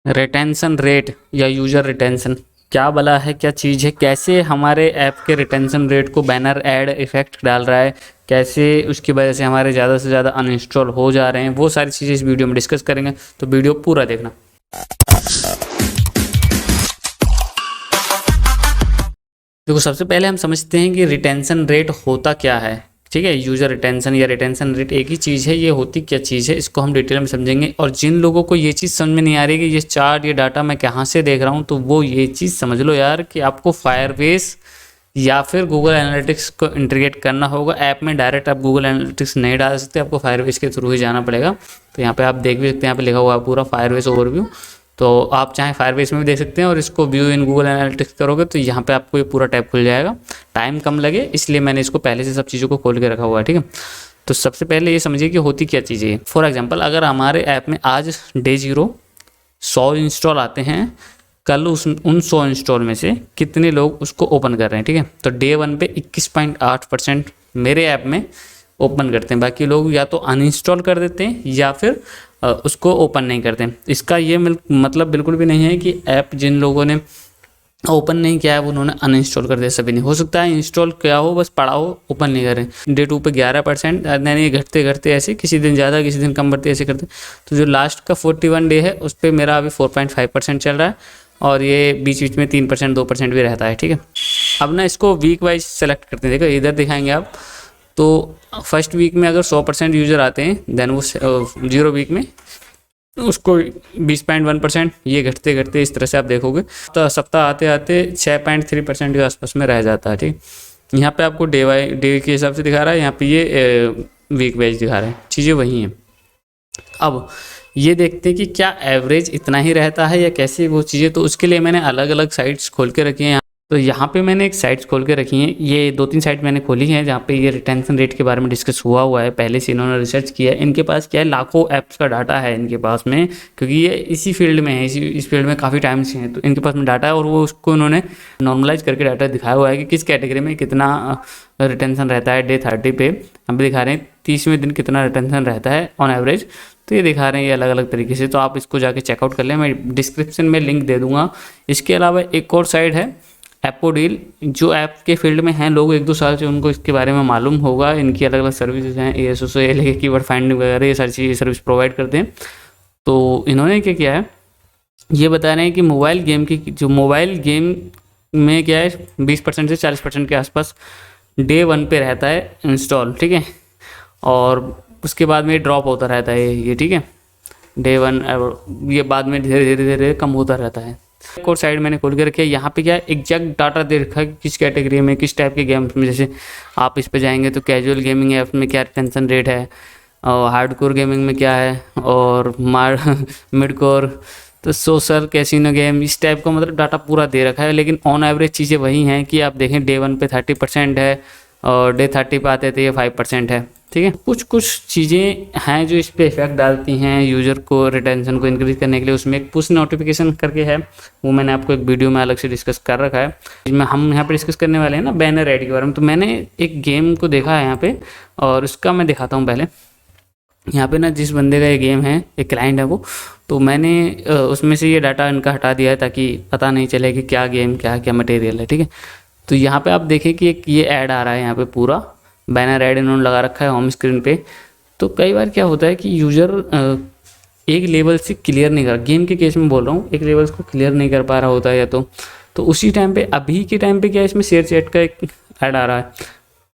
Retention rate या user retention क्या भला है, क्या चीज़ है, कैसे हमारे ऐप के रिटेंशन रेट को बैनर ऐड इफेक्ट डाल रहा है, कैसे उसकी वजह से हमारे ज़्यादा से ज़्यादा अनइंस्टॉल हो जा रहे हैं, वो सारी चीज़ें इस वीडियो में डिस्कस करेंगे। तो वीडियो पूरा देखना। देखो, सबसे पहले हम समझते हैं कि रिटेंशन रेट होता क्या है। ठीक है, यूज़र रिटेंशन या रिटेंशन रेट एक ही चीज़ है। ये होती क्या चीज़ है, इसको हम डिटेल में समझेंगे। और जिन लोगों को ये चीज़ समझ में नहीं आ रही कि ये चार्ट, ये डाटा मैं कहाँ से देख रहा हूँ, तो वो ये चीज़ समझ लो यार कि आपको फायरबेस या फिर गूगल एनालिटिक्स को इंटीग्रेट करना होगा ऐप में। डायरेक्ट आप गूगल एनालिटिक्स नहीं डाल सकते, आपको फायरबेस के थ्रू ही जाना पड़ेगा। तो यहाँ पे आप देख भी सकते हैं, यहाँ पे लिखा हुआ है पूरा फायरबेस ओवरव्यू। तो आप चाहे फायरबेस में भी देख सकते हैं, और इसको व्यू इन गूगल एनालिटिक्स करोगे तो यहाँ पे आपको ये पूरा टैब खुल जाएगा। टाइम कम लगे इसलिए मैंने इसको पहले से सब चीज़ों को खोल के रखा हुआ है। ठीक है, तो सबसे पहले ये समझिए कि होती क्या चीज़ें है। फॉर एग्जाम्पल, अगर हमारे ऐप में आज डे 0 100 इंस्टॉल आते हैं, कल उन 100 इंस्टॉल में से कितने लोग उसको ओपन कर रहे हैं। ठीक है, तो डे 1 पे 21.8% मेरे ऐप में ओपन करते हैं। बाकी लोग या तो अनइंस्टॉल कर देते हैं या फिर उसको ओपन नहीं करते। इसका ये मतलब बिल्कुल भी नहीं है कि ऐप जिन लोगों ने ओपन नहीं किया है वो उन्होंने अनइंस्टॉल कर दिया, सभी नहीं। हो सकता है इंस्टॉल किया हो, बस पड़ा हो, ओपन नहीं करें। डे 2 पे 11%, यानी घटते घटते ऐसे, किसी दिन ज़्यादा किसी दिन कम बढ़ते, ऐसे करते। तो जो लास्ट का 41 डे है उस पर मेरा अभी 4.5% चल रहा है, और ये बीच बीच में 3% 2% भी रहता है। ठीक है, अब ना इसको वीक वाइज सेलेक्ट करते हैं। देखो इधर दिखाएंगे आप, तो फर्स्ट वीक में अगर 100% यूज़र आते हैं, देन वो 0 वीक में उसको 20.1%, ये घटते घटते इस तरह से आप देखोगे तो सप्ताह आते आते 6.3% के आसपास में रह जाता है। ठीक, यहाँ पे आपको डे के हिसाब से दिखा रहा है, यहाँ पे ये वीक वाइज दिखा रहा है, चीज़ें वही हैं। अब ये देखते हैं कि क्या एवरेज इतना ही रहता है या कैसे वो चीज़ें। तो उसके लिए मैंने अलग अलग साइट्स खोल के रखी हैं। तो यहाँ पे मैंने एक साइट्स खोल के रखी हैं, ये 2-3 साइट मैंने खोली हैं जहाँ पे ये रिटेंशन रेट के बारे में डिस्कस हुआ है। पहले से इन्होंने रिसर्च किया है, इनके पास क्या है, लाखों ऐप्स का डाटा है इनके पास में, क्योंकि ये इसी फील्ड में है, इस फील्ड में काफ़ी टाइम से हैं। तो इनके पास में डाटा है, और वो उसको उन्होंने नॉर्मलाइज करके डाटा दिखाया हुआ है कि किस कैटेगरी में कितना रिटेंशन रहता है। डे 30 पे हम भी दिखा रहे हैं 30वें दिन कितना रिटेंशन रहता है ऑन एवरेज। तो ये दिखा रहे हैं ये अलग अलग तरीके से, तो आप इसको जाके चेकआउट कर लें, मैं डिस्क्रिप्शन में लिंक दे दूंगा। इसके अलावा एक और साइट है एपोडील, जो ऐप के फील्ड में हैं लोग 1-2 साल से, उनको इसके बारे में मालूम होगा। इनकी अलग अलग सर्विसेज हैं, ASO से लेके कीवर्ड फाइंडिंग वगैरह, ये सारी चीज़ें सर्विस प्रोवाइड करते हैं। तो इन्होंने क्या किया है, ये बता रहे हैं कि मोबाइल गेम में क्या है, 20% से 40% के आसपास डे 1 पे रहता है इंस्टॉल। ठीक है, और उसके बाद में ड्रॉप होता रहता है ये। ठीक है, डे 1 ये बाद में धीरे धीरे कम होता रहता है। एक और साइड मैंने खोल के रखी है, यहाँ पे क्या है, एग्जैक्ट डाटा दे रखा है किस कैटेगरी में, किस टाइप के गेम्स में। जैसे आप इस पे जाएंगे तो कैजुअल गेमिंग ऐप में क्या रिटेंशन रेट है, और हार्डकोर गेमिंग में क्या है, और मिड कोर, तो सोशल कैसीनो गेम, इस टाइप का मतलब डाटा पूरा दे रखा है। लेकिन ऑन एवरेज चीज़ें वही हैं कि आप देखें डे 1 पे 30% है, और डे 30 पे आते थे ये 5% है। ठीक है, कुछ चीज़ें हैं जो इस पर इफेक्ट डालती हैं यूज़र को, रिटेंशन को इंक्रीज करने के लिए। उसमें एक पुश नोटिफिकेशन करके है, वो मैंने आपको एक वीडियो में अलग से डिस्कस कर रखा है। इसमें हम यहाँ पे डिस्कस करने वाले हैं ना बैनर ऐड के बारे में। तो मैंने एक गेम को देखा है यहाँ पे, और उसका मैं दिखाता हूँ पहले। यहाँ पे ना जिस बंदे का ये गेम है, एक क्लाइंट है वो, तो मैंने उसमें से ये डाटा इनका हटा दिया है ताकि पता नहीं चले कि क्या गेम क्या मटेरियल है। ठीक है, तो यहाँ पे आप देखें कि एक ये ऐड आ रहा है, यहाँ पे पूरा बैनर ऐड इन्होंने लगा रखा है होम स्क्रीन पे। तो कई बार क्या होता है कि यूज़र एक लेवल से क्लियर नहीं कर, गेम के केस में बोल रहा हूँ, एक लेवल को क्लियर नहीं कर पा रहा होता है या तो उसी टाइम पे, अभी के टाइम पे क्या है, इसमें शेयर चैट का एक ऐड आ रहा है।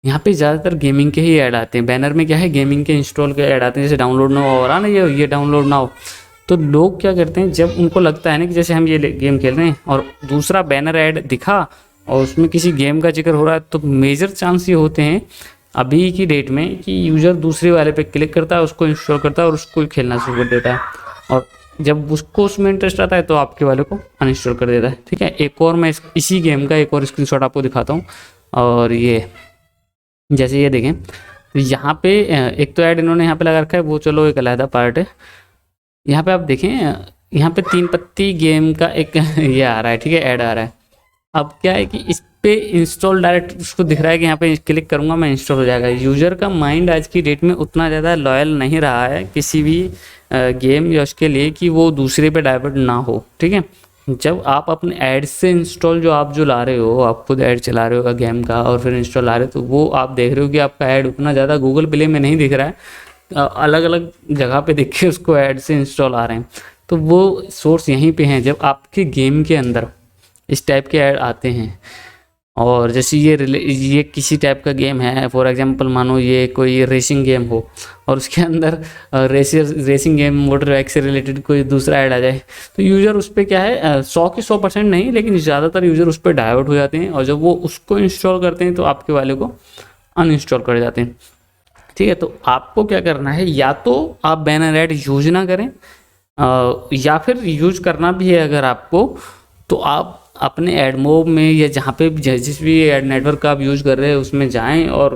यहाँ पे ज़्यादातर गेमिंग के ही ऐड आते हैं। बैनर में क्या है, गेमिंग के इंस्टॉल के ऐड आते हैं, जैसे डाउनलोड ना हो रहा ना, ये डाउनलोड ना हो। तो लोग क्या करते हैं, जब उनको लगता है ना कि जैसे हम ये गेम खेल रहे हैं और दूसरा बैनर ऐड दिखा और उसमें किसी गेम का जिक्र हो रहा है, तो मेजर चांस ये होते हैं अभी की डेट में कि यूज़र दूसरे वाले पे क्लिक करता है, उसको इंस्टॉल करता है और उसको खेलना शुरू कर देता है, और जब उसको उसमें इंटरेस्ट आता है तो आपके वाले को अनइंस्टॉल कर देता है। ठीक है, एक और मैं इसी गेम का एक और स्क्रीनशॉट आपको दिखाता हूँ। और ये जैसे ये देखें, तो यहाँ पे एक तो ऐड इन्होंने यहाँ पे लगा रखा है, वो चलो एक अलग पार्ट है। यहाँ पे आप देखें, यहाँ पे 3 पत्ती गेम का एक ये आ रहा है। ठीक है, ऐड आ रहा है। अब क्या है कि इस पे इंस्टॉल डायरेक्ट उसको दिख रहा है कि यहाँ पे क्लिक करूँगा मैं इंस्टॉल हो जाएगा। यूज़र का माइंड आज की डेट में उतना ज़्यादा लॉयल नहीं रहा है किसी भी गेम या उसके लिए कि वो दूसरे पे डाइवर्ट ना हो, ठीक है। जब आप अपने ऐड से इंस्टॉल जो ला रहे हो, आप खुद ऐड चला रहे हो गेम का और फिर इंस्टॉल ला रहे हो, तो वो आप देख रहे हो कि आपका ऐड उतना ज़्यादा गूगल प्ले में नहीं दिख रहा है, अलग अलग जगह पे दिख के उसको ऐड से इंस्टॉल आ रहे हैं। तो वो सोर्स यहीं पे हैं, जब आपके गेम के अंदर इस टाइप के ऐड आते हैं। और जैसे ये किसी टाइप का गेम है, फॉर एग्जांपल मानो ये कोई रेसिंग गेम हो और उसके अंदर रेसिंग गेम मोटर बाइक से रिलेटेड कोई दूसरा ऐड आ जाए, तो यूज़र उस पर क्या है 100 की 100% नहीं, लेकिन ज़्यादातर यूज़र उस पर डाइवर्ट हो जाते हैं और जब वो उसको इंस्टॉल करते हैं तो आपके वाले को अनइंस्टॉल कर जाते हैं, ठीक है। तो आपको क्या करना है, या तो आप बैनर ऐड यूज ना करें, या फिर यूज करना भी है अगर आपको, तो आप अपने ऐड मोब में या जहाँ पे जिस भी ऐड नेटवर्क का आप यूज़ कर रहे हैं उसमें जाएं और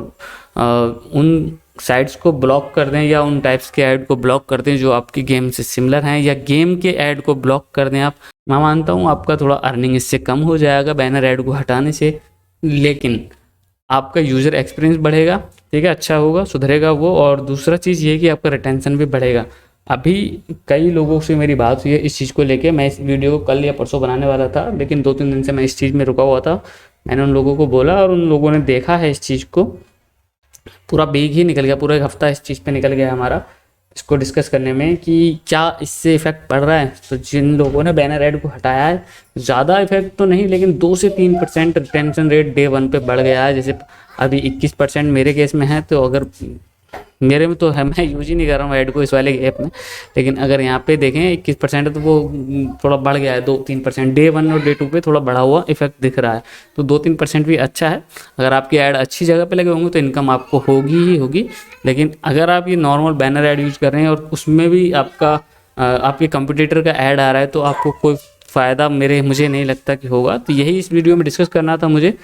उन साइट्स को ब्लॉक कर दें या उन टाइप्स के ऐड को ब्लॉक कर दें जो आपकी गेम से सिमिलर हैं, या गेम के ऐड को ब्लॉक कर दें आप। मैं मानता हूँ आपका थोड़ा अर्निंग इससे कम हो जाएगा बैनर ऐड को हटाने से, लेकिन आपका यूज़र एक्सपीरियंस बढ़ेगा, ठीक है, अच्छा होगा, सुधरेगा वो। और दूसरा चीज़ ये कि आपका रिटेंशन भी बढ़ेगा। अभी कई लोगों से मेरी बात हुई है इस चीज़ को लेके, मैं इस वीडियो को कल या परसों बनाने वाला था, लेकिन 2-3 दिन से मैं इस चीज़ में रुका हुआ था। मैंने उन लोगों को बोला और उन लोगों ने देखा है इस चीज़ को, पूरा वीक ही निकल गया, पूरा एक हफ्ता इस चीज़ पे निकल गया हमारा इसको डिस्कस करने में कि क्या इससे इफेक्ट पड़ रहा है। तो जिन लोगों ने बैनर ऐड को हटाया है, ज़्यादा इफेक्ट तो नहीं, लेकिन 2 से 3% रिटेंशन रेट डे 1 पे बढ़ गया है। जैसे अभी 21% मेरे केस में है, तो अगर मेरे में तो है, मैं यूज ही नहीं कर रहा हूँ ऐड को इस वाले ऐप में, लेकिन अगर यहाँ पे देखें 21% है तो वो थोड़ा बढ़ गया है 2-3%। डे 1 और डे 2 पे थोड़ा बढ़ा हुआ इफेक्ट दिख रहा है, तो 2-3% भी अच्छा है। अगर आपकी ऐड अच्छी जगह पे लगे होंगे तो इनकम आपको होगी ही होगी, लेकिन अगर आप ये नॉर्मल बैनर ऐड यूज कर रहे हैं और उसमें भी आपके कंपटीटर का ऐड आ रहा है, तो आपको कोई फ़ायदा मुझे नहीं लगता कि होगा। तो यही इस वीडियो में डिस्कस करना था मुझे।